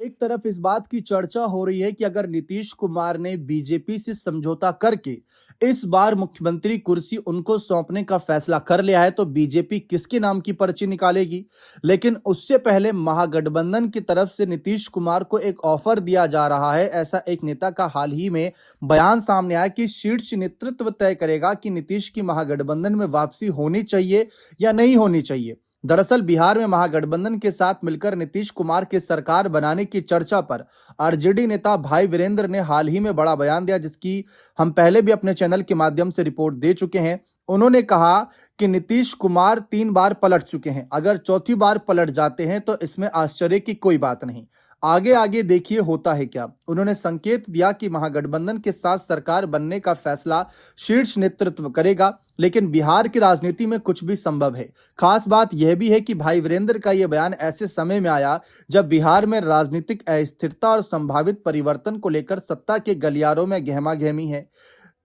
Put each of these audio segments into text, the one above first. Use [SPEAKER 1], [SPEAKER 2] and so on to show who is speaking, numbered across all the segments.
[SPEAKER 1] एक तरफ इस बात की चर्चा हो रही है कि अगर नीतीश कुमार ने बीजेपी से समझौता करके इस बार मुख्यमंत्री कुर्सी उनको सौंपने का फैसला कर लिया है तो बीजेपी किसके नाम की पर्ची निकालेगी। लेकिन उससे पहले महागठबंधन की तरफ से नीतीश कुमार को एक ऑफर दिया जा रहा है। ऐसा एक नेता का हाल ही में बयान सामने आया कि शीर्ष नेतृत्व तय करेगा कि नीतीश की महागठबंधन में वापसी होनी चाहिए या नहीं होनी चाहिए। दरअसल बिहार में महागठबंधन के साथ मिलकर नीतीश कुमार की सरकार बनाने की चर्चा पर आरजेडी नेता भाई वीरेंद्र ने हाल ही में बड़ा बयान दिया, जिसकी हम पहले भी अपने चैनल के माध्यम से रिपोर्ट दे चुके हैं। उन्होंने कहा कि नीतीश कुमार 3 बार पलट चुके हैं, अगर चौथी बार पलट जाते हैं तो इसमें आश्चर्य की कोई बात नहीं, आगे आगे देखिए होता है क्या। उन्होंने संकेत दिया कि महागठबंधन के साथ सरकार बनने का फैसला शीर्ष नेतृत्व करेगा, लेकिन बिहार की राजनीति में कुछ भी संभव है। खास बात यह भी है कि भाई वीरेंद्र का यह बयान ऐसे समय में आया जब बिहार में राजनीतिक अस्थिरता और संभावित परिवर्तन को लेकर सत्ता के गलियारों में गहमागहमी है।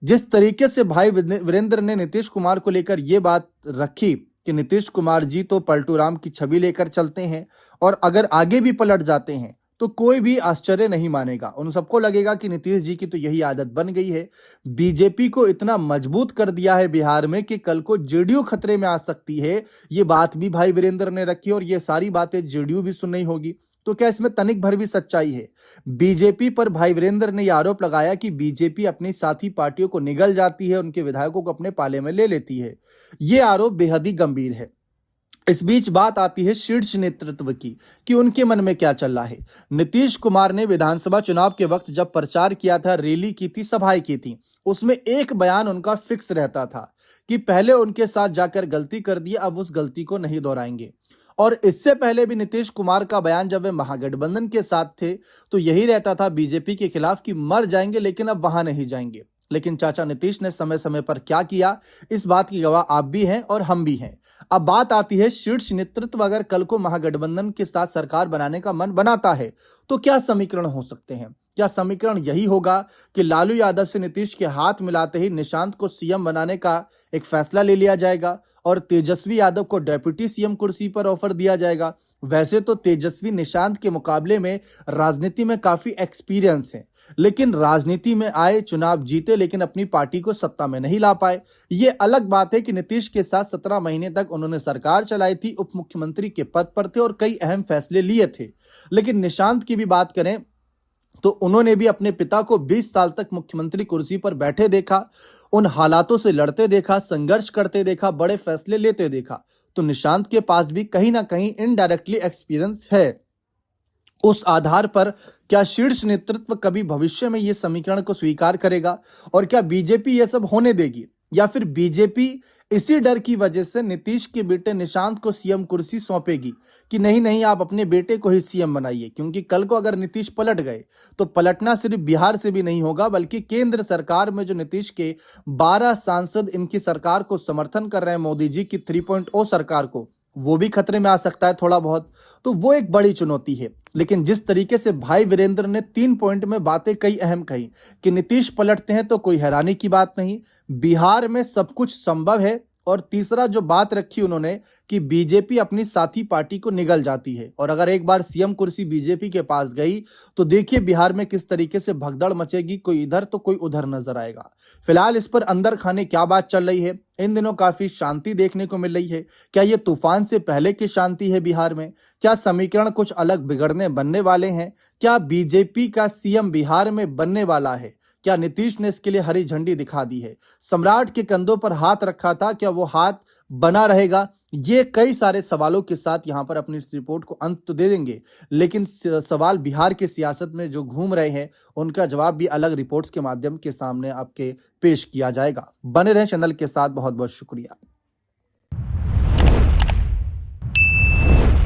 [SPEAKER 1] जिस तरीके से भाई वीरेंद्र ने नीतीश कुमार को लेकर यह बात रखी कि नीतीश कुमार जी तो पलटू राम की छवि लेकर चलते हैं और अगर आगे भी पलट जाते हैं तो कोई भी आश्चर्य नहीं मानेगा। उन सबको लगेगा कि नीतीश जी की तो यही आदत बन गई है। बीजेपी को इतना मजबूत कर दिया है बिहार में कि कल को जेडीयू खतरे में आ सकती है। ये बात भी भाई वीरेंद्र ने रखी और ये सारी बातें जेडीयू भी सुन रही होगी। तो क्या इसमें तनिक भर भी सच्चाई है? बीजेपी पर भाई वीरेंद्र ने यह आरोप लगाया कि बीजेपी अपनी साथी पार्टियों को निगल जाती है, उनके विधायकों को अपने पाले में ले लेती है। ये आरोप बेहद ही गंभीर है। इस बीच बात आती है शीर्ष नेतृत्व की कि उनके मन में क्या चल रहा है। नीतीश कुमार ने विधानसभा चुनाव के वक्त जब प्रचार किया था, रैली की थी, सभाएं की थी, उसमें एक बयान उनका फिक्स रहता था कि पहले उनके साथ जाकर गलती कर दी, अब उस गलती को नहीं दोहराएंगे। और इससे पहले भी नीतीश कुमार का बयान जब वे महागठबंधन के साथ थे तो यही रहता था बीजेपी के खिलाफ कि मर जाएंगे लेकिन अब वहां नहीं जाएंगे। लेकिन चाचा नीतीश ने समय समय पर क्या किया, इस बात की गवाह आप भी हैं और हम भी हैं। अब बात आती है शीर्ष नेतृत्व अगर कल को महागठबंधन के साथ सरकार बनाने का मन बनाता है तो क्या समीकरण हो सकते हैं? क्या समीकरण यही होगा कि लालू यादव से नीतीश के हाथ मिलाते ही निशांत को सीएम बनाने का एक फैसला ले लिया जाएगा और तेजस्वी यादव को डेप्यूटी सीएम कुर्सी पर ऑफर दिया जाएगा? वैसे तो तेजस्वी निशांत के मुकाबले में राजनीति में काफी एक्सपीरियंस है, लेकिन राजनीति में आए, चुनाव जीते, लेकिन अपनी पार्टी को सत्ता में नहीं ला पाए। ये अलग बात है कि नीतीश के साथ 17 महीने तक उन्होंने सरकार चलाई थी, उप मुख्यमंत्री के पद पर थे और कई अहम फैसले लिए थे। लेकिन निशांत की भी बात करें तो उन्होंने भी अपने पिता को 20 साल तक मुख्यमंत्री कुर्सी पर बैठे देखा, उन हालातों से लड़ते देखा, संघर्ष करते देखा, बड़े फैसले लेते देखा। तो निशांत के पास भी कहीं ना कहीं इनडायरेक्टली एक्सपीरियंस है। उस आधार पर क्या शीर्ष नेतृत्व कभी भविष्य में यह समीकरण को स्वीकार करेगा और क्या बीजेपी यह सब होने देगी, या फिर बीजेपी इसी डर की वजह से नीतीश के बेटे निशांत को सीएम कुर्सी सौंपेगी कि नहीं नहीं आप अपने बेटे को ही सीएम बनाइए? क्योंकि कल को अगर नीतीश पलट गए तो पलटना सिर्फ बिहार से भी नहीं होगा, बल्कि केंद्र सरकार में जो नीतीश के 12 सांसद इनकी सरकार को समर्थन कर रहे हैं, मोदी जी की 3.0 सरकार को, वो भी खतरे में आ सकता है थोड़ा बहुत। तो वो एक बड़ी चुनौती है। लेकिन जिस तरीके से भाई वीरेंद्र ने 3 पॉइंट में बातें कई अहम कही कि नीतीश पलटते हैं तो कोई हैरानी की बात नहीं, बिहार में सब कुछ संभव है। और तीसरा जो बात रखी उन्होंने कि बीजेपी अपनी साथी पार्टी को निगल जाती है और अगर एक बार सीएम कुर्सी बीजेपी के पास गई तो देखिए बिहार में किस तरीके से भगदड़ मचेगी, कोई इधर तो कोई उधर नजर आएगा। फिलहाल इस पर अंदर खाने क्या बात चल रही है? इन दिनों काफी शांति देखने को मिल रही है। क्या ये तूफान से पहले की शांति है बिहार में? क्या समीकरण कुछ अलग बिगड़ने बनने वाले हैं? क्या बीजेपी का सीएम बिहार में बनने वाला है? क्या नीतीश ने इसके लिए हरी झंडी दिखा दी है? सम्राट के कंधों पर हाथ रखा था, क्या वो हाथ बना रहेगा? ये कई सारे सवालों के साथ यहां पर अपनी इस रिपोर्ट को अंत तो दे देंगे, लेकिन सवाल बिहार की सियासत में जो घूम रहे हैं उनका जवाब भी अलग रिपोर्ट्स के माध्यम के सामने आपके पेश किया जाएगा। बने रहें चैनल के साथ। बहुत बहुत शुक्रिया।